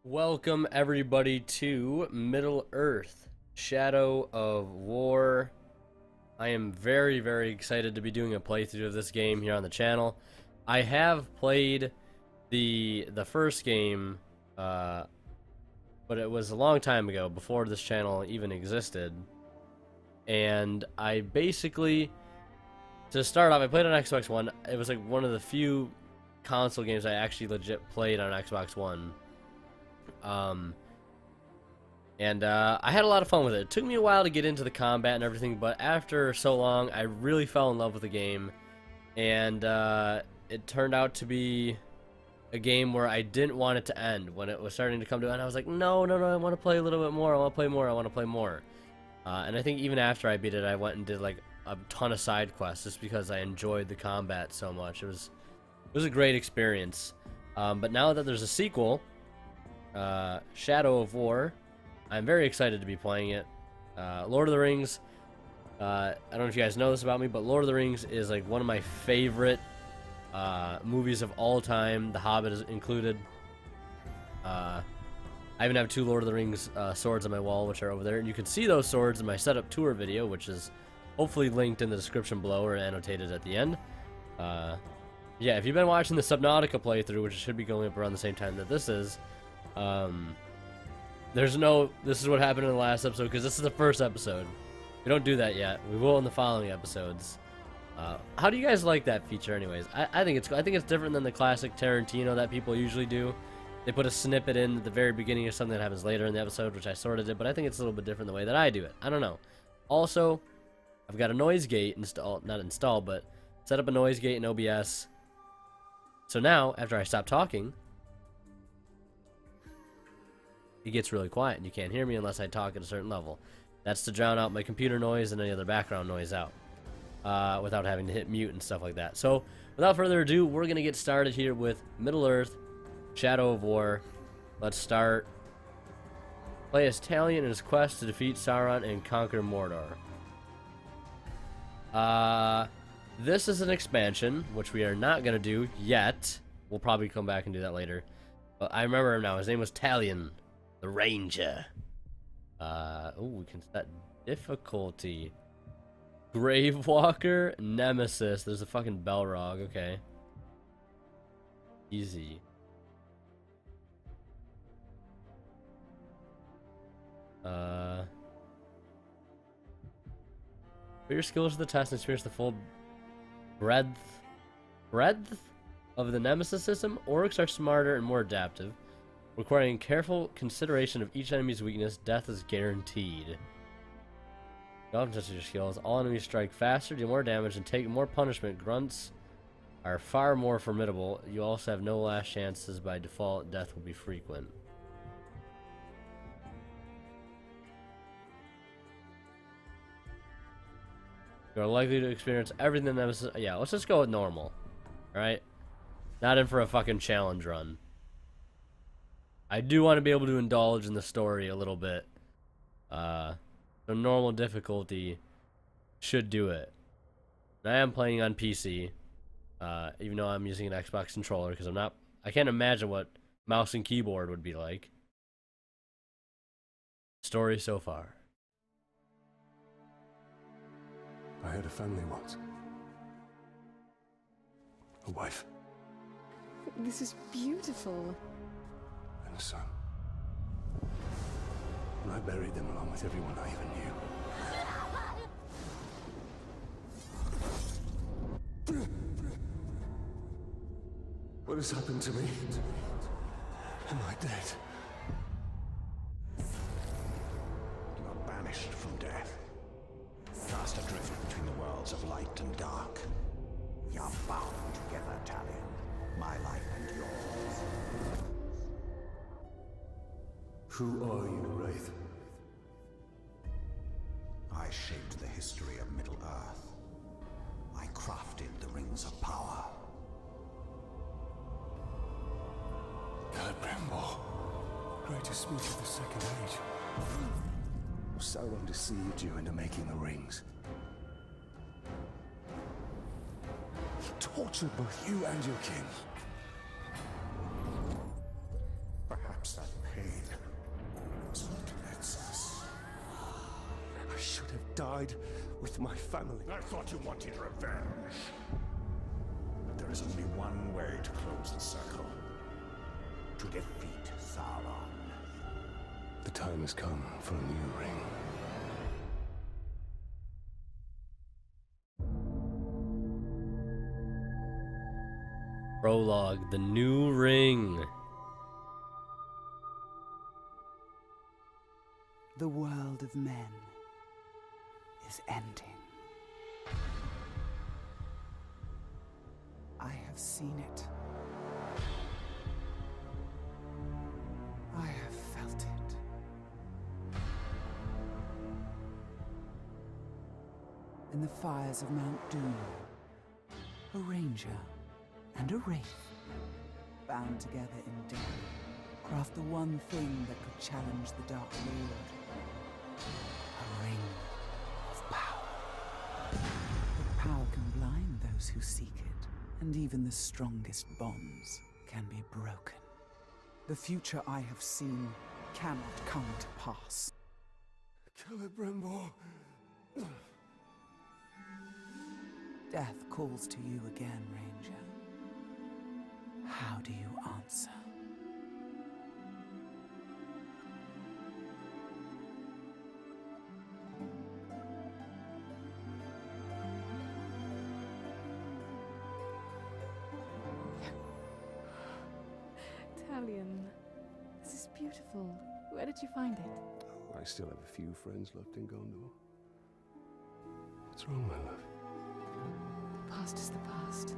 Welcome everybody to Middle Earth, Shadow of War. I am very excited to be doing a playthrough of this game here on the channel. I have played the first game, but it was a long time ago, before this channel even existed. And I basically, to start off, I played on Xbox One. It was like one of the few console games I actually legit played on Xbox One. I had a lot of fun with it. It took me a while to get into the combat and everything, but after so long, I really fell in love with the game, and it turned out to be a game where I didn't want it to end. When it was starting to come to an end, I was like, no, I want to play a little bit more. I want to play more. I want to play more. And I think even after I beat it, I went and did like a ton of side quests just because I enjoyed the combat so much. It was a great experience. But now that there's a sequel, Shadow of War, I'm very excited to be playing it. Lord of the Rings, I don't know if you guys know this about me, but Lord of the Rings is like one of my favorite movies of all time. The Hobbit is included. I even have two Lord of the Rings swords on my wall, which are over there, and you can see those swords in my setup tour video, which is hopefully linked in the description below or annotated at the end. Yeah, if you've been watching the Subnautica playthrough, which should be going up around the same time that this is, this is what happened in the last episode, because this is the first episode. We don't do that yet. We will in the following episodes. How do you guys like that feature anyways? I think it's different than the classic Tarantino that people usually do. They put a snippet in at the very beginning of something that happens later in the episode, which I sort of did, but I think it's a little bit different the way that I do it. I don't know. Also, I've got a noise gate not installed, but set up a noise gate in OBS. So now, after I stop talking, it gets really quiet and you can't hear me unless I talk at a certain level. That's to drown out my computer noise and any other background noise out, without having to hit mute and stuff like that. So without further ado, we're going to get started here with Middle Earth, Shadow of War. Let's start. Play as Talion in his quest to defeat Sauron and conquer Mordor. This is an expansion, which we are not going to do yet. We'll probably come back and do that later. But I remember him now. His name was Talion, the Ranger. We can set difficulty. Gravewalker, Nemesis. There's a fucking Balrog. Okay. Easy. Put your skills to the test and experience the full breadth of the Nemesis system. Orcs are smarter and more adaptive, requiring careful consideration of each enemy's weakness. Death is guaranteed. You often test your skills. All enemies strike faster, do more damage, and take more punishment. Grunts are far more formidable. You also have no last chances. By default, death will be frequent. You are likely to experience everything in Nemesis. Yeah, let's just go with normal. Alright? Not in for a fucking challenge run. I do want to be able to indulge in the story a little bit. So normal difficulty should do it. And I am playing on PC. Even though I'm using an Xbox controller, because I can't imagine what mouse and keyboard would be like. Story so far. I had a family once. A wife. This is beautiful. And a son. And I buried them along with everyone I even knew. What has happened to me? Am I dead? You are banished from death. Cast adrift between the worlds of light and dark. You are bound together, Talion. My life and yours. Who are you, Wraith? I shaped the history of Middle Earth. I crafted the Rings of Power. Celebrimbor, greatest speech of the Second Age. Sauron deceived you into making the rings. He tortured both you and your king. Perhaps that pain princess. I should have died with my family. I thought you wanted revenge. But there is only one way to close the circle. To defeat Sauron. The time has come for a new ring. Prologue, the new ring. The world of men is ending. I have seen it. I have felt it. In the fires of Mount Doom, a ranger and a wraith, bound together in death, craft the one thing that could challenge the Dark Lord. A ring of power. But power can blind those who seek it, and even the strongest bonds can be broken. The future I have seen cannot come to pass. Celebrimbor. Death calls to you again, Ranger. How do you answer? Talion, this is beautiful. Where did you find it? I still have a few friends left in Gondor. What's wrong, my love? The past is the past.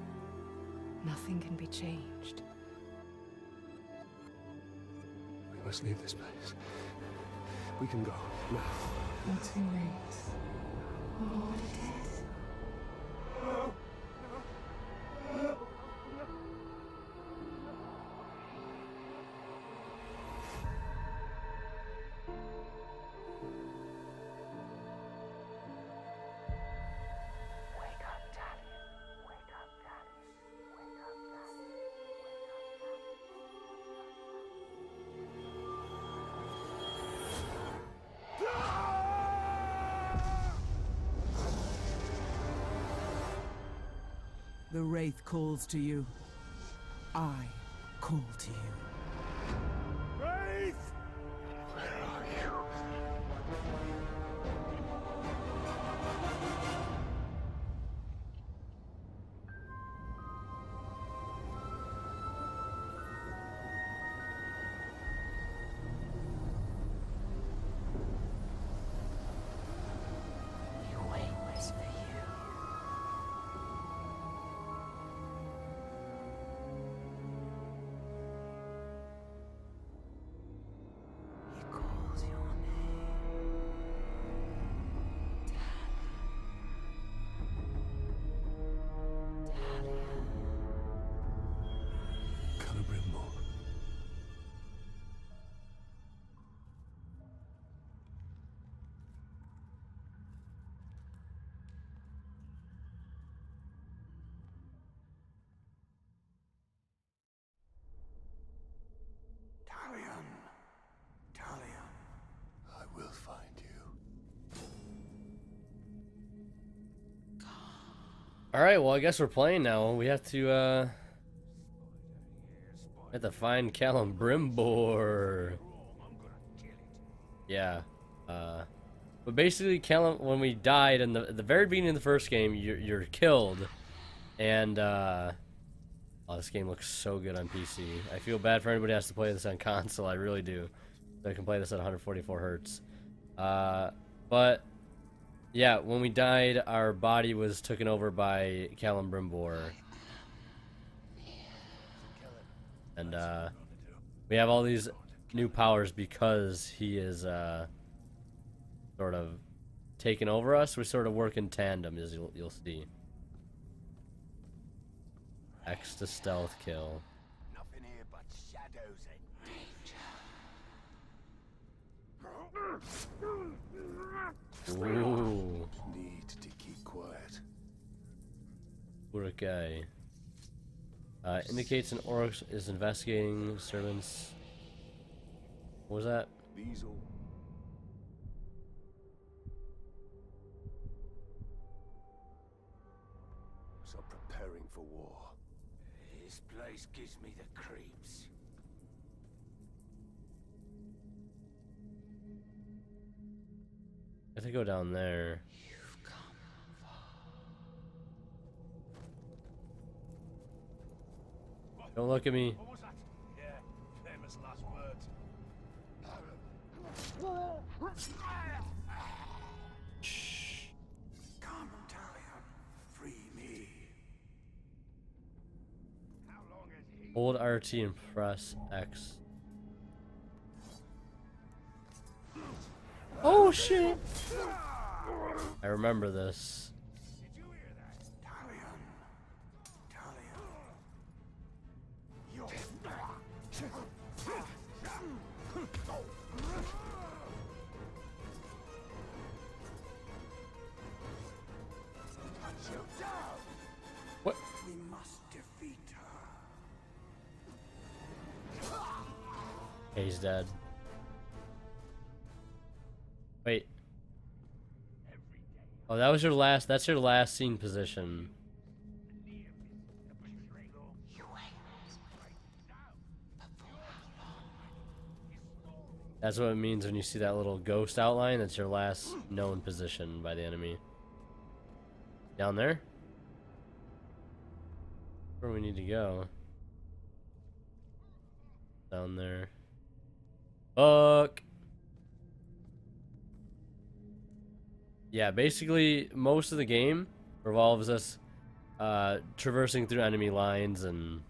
Nothing can be changed. We must leave this place. We can go now. Not too late. Already dead. The Wraith calls to you. I call to you. Wraith! Where are you? You wait was for you. He calls your name. Celebrimbor. Talion. Talion. I will find you. All right, well, I guess we're playing now. We have to find Callum Brimbor. Yeah. But basically, Callum, when we died in the very beginning of the first game, you're killed, and oh, this game looks so good on PC. I feel bad for anybody who has to play this on console. I really do. I can play this at 144 hertz. But yeah, when we died, our body was taken over by Callum Brimbor. And we have all these new powers because he is sort of taken over us. We sort of work in tandem, as you'll see. X to stealth kill. Nothing here but shadows and danger. Ooh. Need to keep quiet. Urukai. Indicates an orc is investigating servants. What was that? These all for war. This place gives me the creeps. I have to go down there. You've come far. Don't look at me. What was that? Yeah, famous last words. Shh. Come, Talion. Free me. How long has he... Hold RT and press X. Oh shit! I remember this. Did you hear that? Talion. Talion. You're... Cut you down! What? We must defeat her. Okay, he's dead. Wait. Oh, that was your last. That's your last scene position. That's what it means when you see that little ghost outline. That's your last known position by the enemy. Down there? Where do we need to go? Down there. Fuck! Yeah, basically, most of the game revolves us traversing through enemy lines and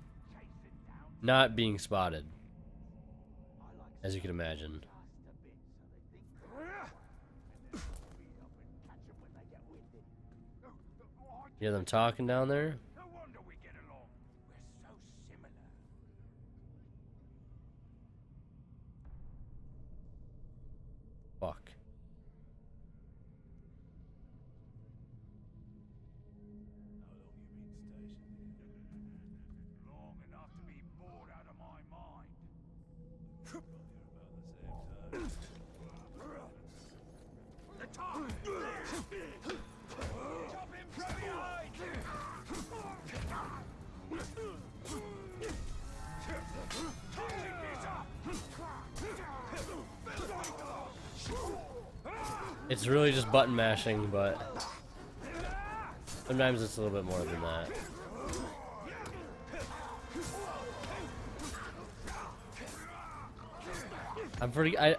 not being spotted. As you can imagine. You hear them talking down there? No wonder we get along. We're so similar. Fuck. Long enough to be bored out of my mind. The top! Chop him from behind! Tossing this up! It's really just button mashing, but sometimes it's a little bit more than that.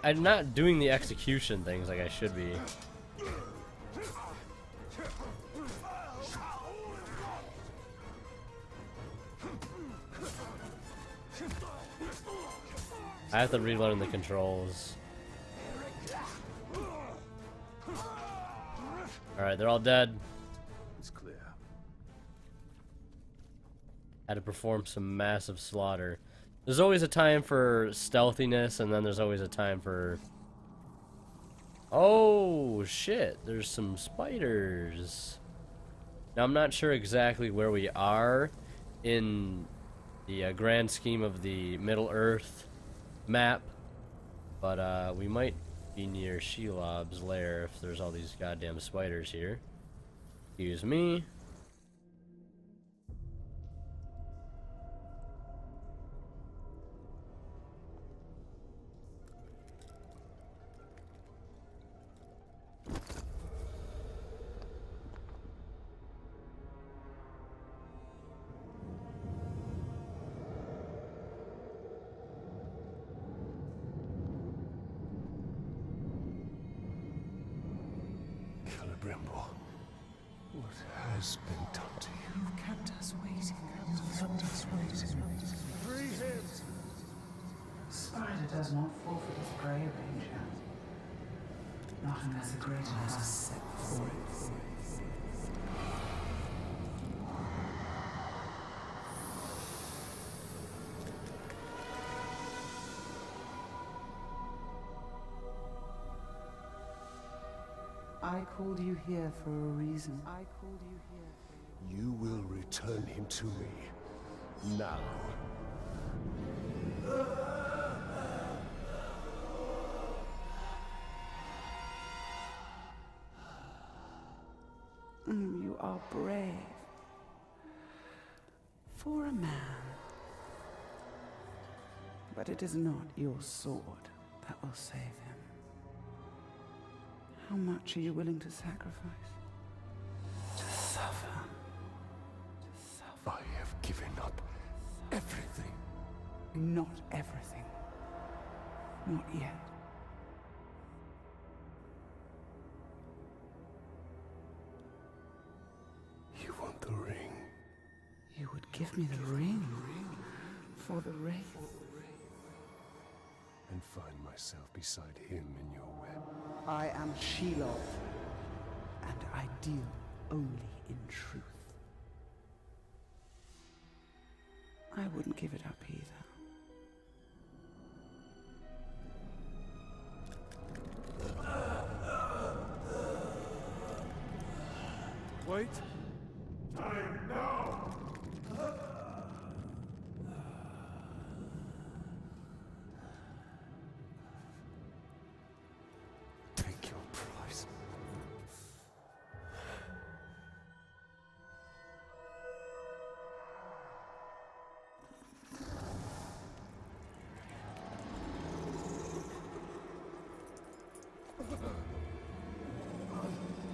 I'm not doing the execution things like I should be. I have to relearn the controls. Alright, they're all dead. It's clear. Had to perform some massive slaughter. There's always a time for stealthiness, and then there's always a time for... Oh, shit. There's some spiders. Now, I'm not sure exactly where we are in the grand scheme of the Middle-earth map, but we might be near Shelob's lair if there's all these goddamn spiders here. Excuse me. Celebrimbo, what has been done to you? You've kept us waiting. Kept us waiting. Free him! Spider does not forfeit his prey, Ranger. Not unless a greater has set for it. I called you here for a reason. I called you here for You will return him to me. Now. You are brave. For a man. But it is not your sword that will save him. How much are you willing to sacrifice? To suffer. To suffer. I have given up everything. Not everything. Not yet. You want the ring? You would give me the ring for the wraith. And find myself beside him in your web. I am Shelob, and I deal only in truth. I wouldn't give it up either. Wait. Take your prize.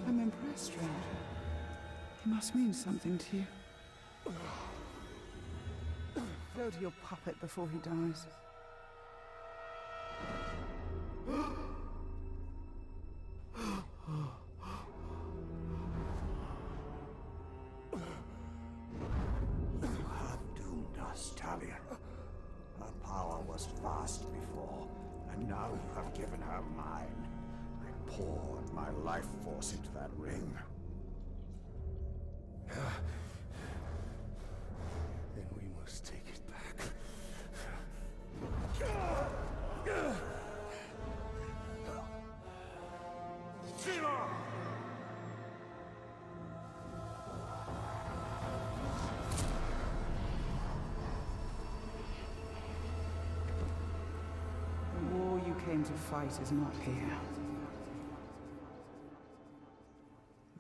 I'm impressed, stranger. He must mean something to you. Go to your puppet before he dies. You have doomed us, Talion. Her power was vast before, and now you have given her mine. I poured my life force into that ring. Then we must take it back. The war you came to fight is not here.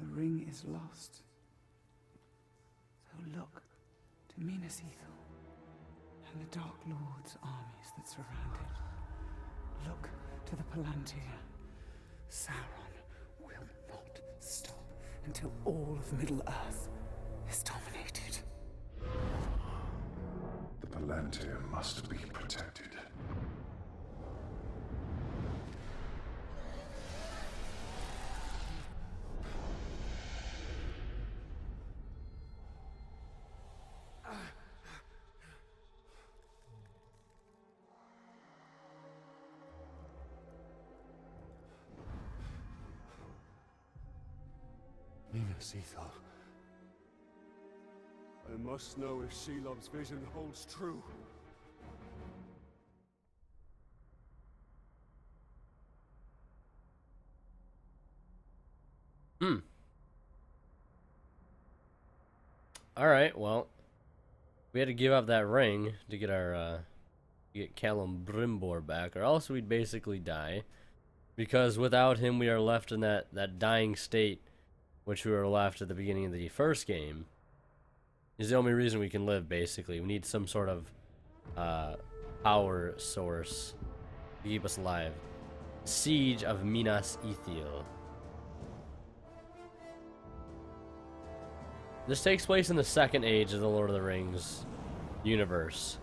The ring is lost. So look to Minas Ithil and the Dark Lord's armies that surround it. Look to the Palantir. Sauron will not stop until all of Middle-earth is dominated. The Palantir must be protected. Minas Ithil. I must know if Shelob's vision holds true. Alright, well, we had to give up that ring to get our, get Callum Brimbor back, or else we'd basically die. Because without him, we are left in that dying state, which we were left at the beginning of the first game. Is the only reason we can live, basically. We need some sort of, power source to keep us alive. Siege of Minas Ithil. This takes place in the second age of the Lord of the Rings universe.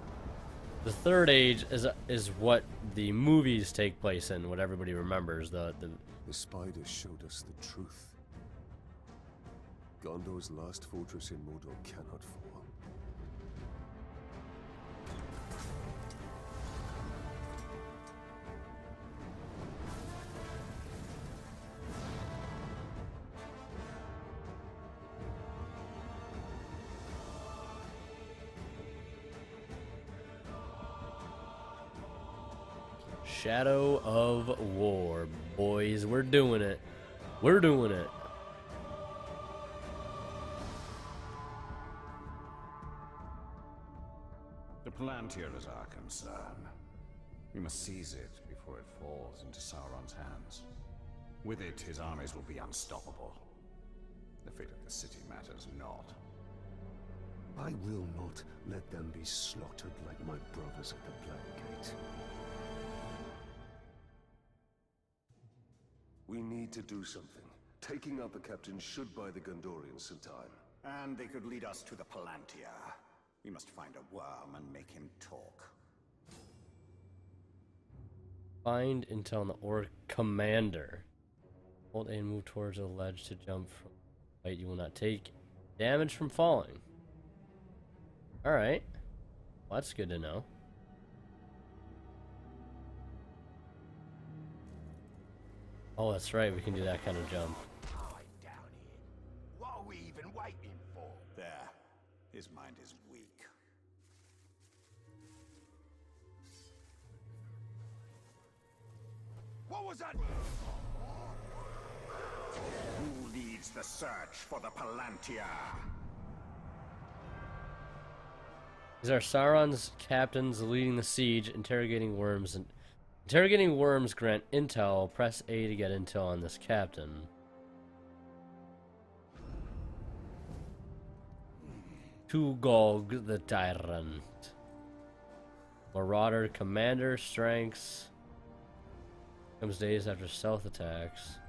The third age is what the movies take place in, what everybody remembers. The spiders showed us the truth. Gondor's last fortress in Mordor cannot fall. Shadow of War, boys. We're doing it. We're doing it. The Palantir is our concern. We must seize it before it falls into Sauron's hands. With it, his armies will be unstoppable. The fate of the city matters not. I will not let them be slaughtered like my brothers at the Black Gate. We need to do something. Taking out the captain should buy the Gondorians some time. And they could lead us to the Palantir. We must find a worm and make him talk. Find intel on the Orc commander. Hold A and move towards a ledge to jump from height. You will not take damage from falling. Alright. Well, that's good to know. Oh, that's right. We can do that kind of jump. Hide down here. What are we even waiting for? There. His mind is weak. What was that? Who leads the search for the Palantir? These are Sauron's captains leading the siege, interrogating worms. And interrogating worms grant intel. Press A to get intel on this captain. Tugog the Tyrant. Marauder commander strengths. Comes days after stealth attacks.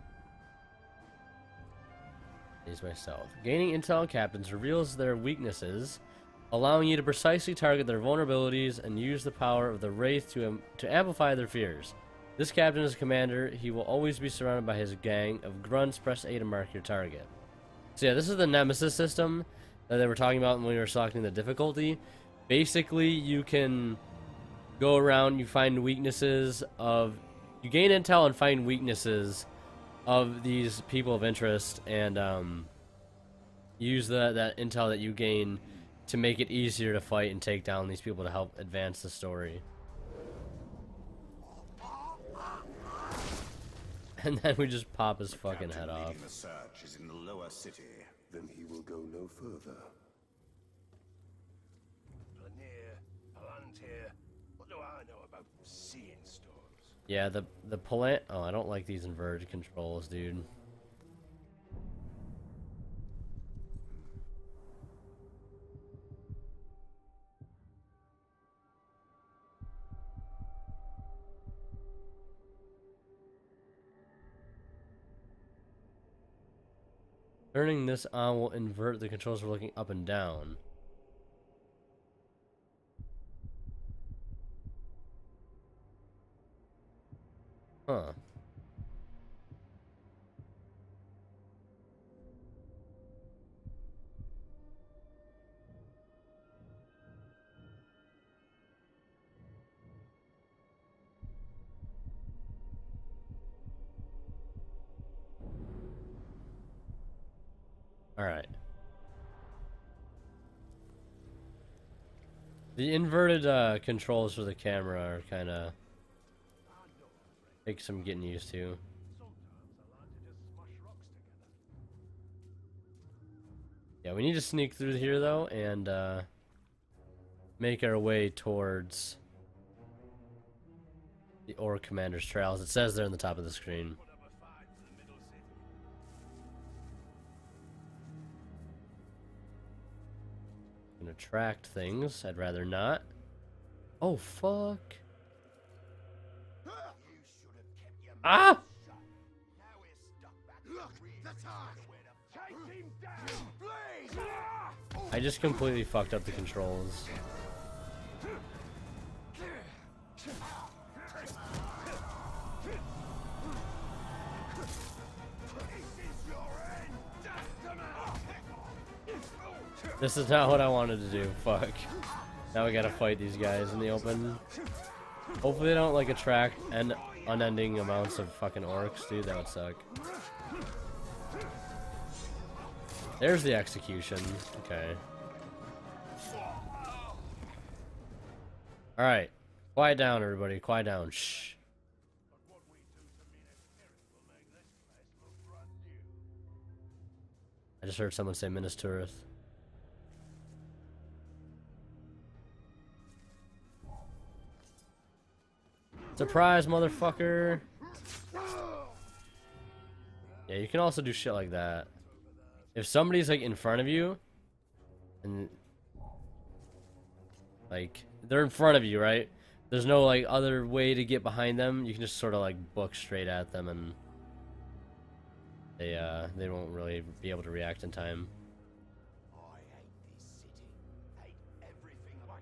Days by stealth. Gaining intel on captains reveals their weaknesses, allowing you to precisely target their vulnerabilities and use the power of the Wraith to amplify their fears. This captain is a commander. He will always be surrounded by his gang of grunts. Press A to mark your target. So yeah, this is the Nemesis system that they were talking about when we were selecting the difficulty. Basically, you can go around, you find weaknesses of... You gain intel and find weaknesses of these people of interest, and use that intel that you gain to make it easier to fight and take down these people to help advance the story. And then we just pop his fucking head off. The search is in the lower city. Then he will go no further. Palantir. What do I know about seeing storms? Yeah, the plant. Oh, I don't like these inverted controls, dude. Turning this on will invert the controls for looking up and down. Huh. All right. The inverted controls for the camera are kind of take some getting used to. Yeah, we need to sneak through here though and make our way towards the Orc Commander's Trails. It says there in the top of the screen. Gonna tract things. I'd rather not. Oh fuck. Ah! I just completely fucked up the controls. This is not what I wanted to do. Fuck. Now we gotta fight these guys in the open. Hopefully they don't like attract unending amounts of fucking orcs, dude. That would suck. There's the execution. Okay. Alright. Quiet down, everybody. Quiet down. Shh. I just heard someone say Minas Tirith. Surprise, motherfucker! Yeah, you can also do shit like that. If somebody's like in front of you, and Like, they're in front of you, right? There's no, like, other way to get behind them. You can just sort of, like, book straight at them, and they won't really be able to react in time. I hate this city. Hate everything about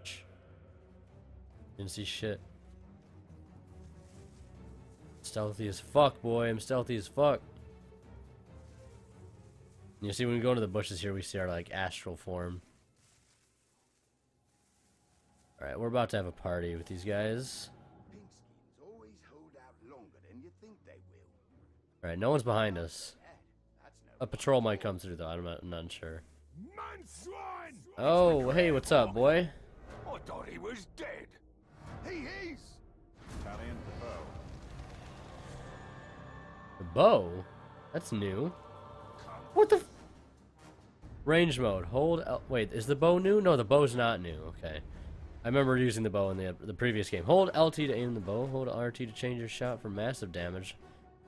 it. Didn't see shit. Stealthy as fuck, boy. I'm stealthy as fuck. You see, when we go into the bushes here, we see our, like, astral form. Alright, we're about to have a party with these guys. Pinkskins always hold out longer than you think they will. Alright, no one's behind us. That's no A patrol might come through, though. I'm not sure. man swine! Oh, hey, what's up, boy? I thought he was dead. He's Talion, the bow. The bow? That's new. What the range mode. Hold L. Wait, is the bow new? No, the bow's not new. Okay. I remember using the bow in the previous game. Hold LT to aim the bow. Hold RT to change your shot for massive damage.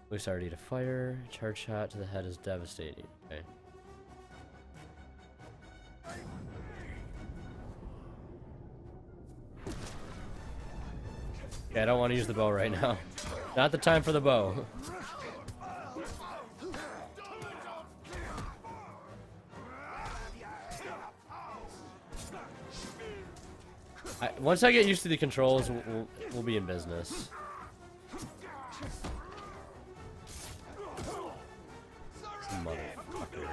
Release RT to fire. Charge shot to the head is devastating. Okay. Okay, I don't want to use the bow right now. Not the time for the bow. Once I get used to the controls, we'll be in business. Motherfucker.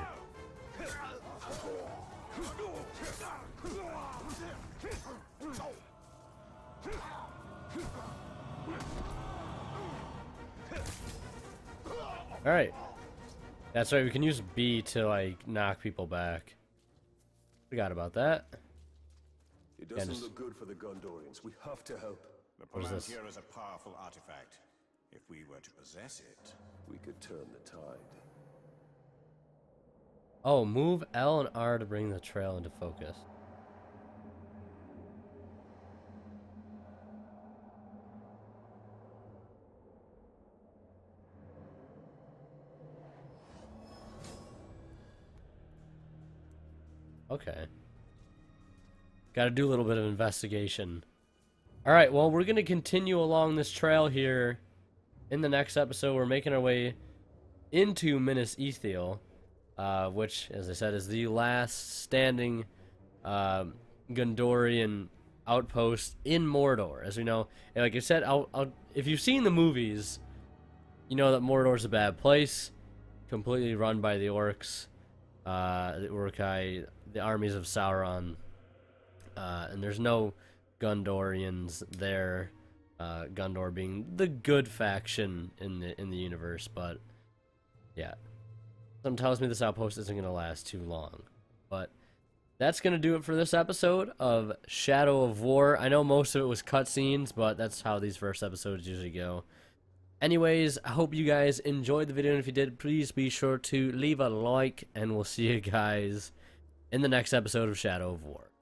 Alright. That's right, we can use B to, like, knock people back. Forgot about that. It doesn't look good for the Gondorians. We have to help. The What is this? Palantir is a powerful artifact. If we were to possess it, We could turn the tide. Oh, move L and R to bring the trail into focus. Okay. Got to do a little bit of investigation. Alright, well, we're going to continue along this trail here. In the next episode, we're making our way into Minas Ithil, which, as I said, is the last standing Gondorian outpost in Mordor. As we know, and like I said, if you've seen the movies, you know that Mordor's a bad place, completely run by the orcs, the Uruk-hai, the armies of Sauron, and there's no Gondorians there. Gondor being the good faction in the universe, but yeah, something tells me this outpost isn't going to last too long. But that's going to do it for this episode of Shadow of War. I know most of it was cutscenes, but that's how these first episodes usually go. Anyways, I hope you guys enjoyed the video, and if you did, please be sure to leave a like, and we'll see you guys in the next episode of Shadow of War.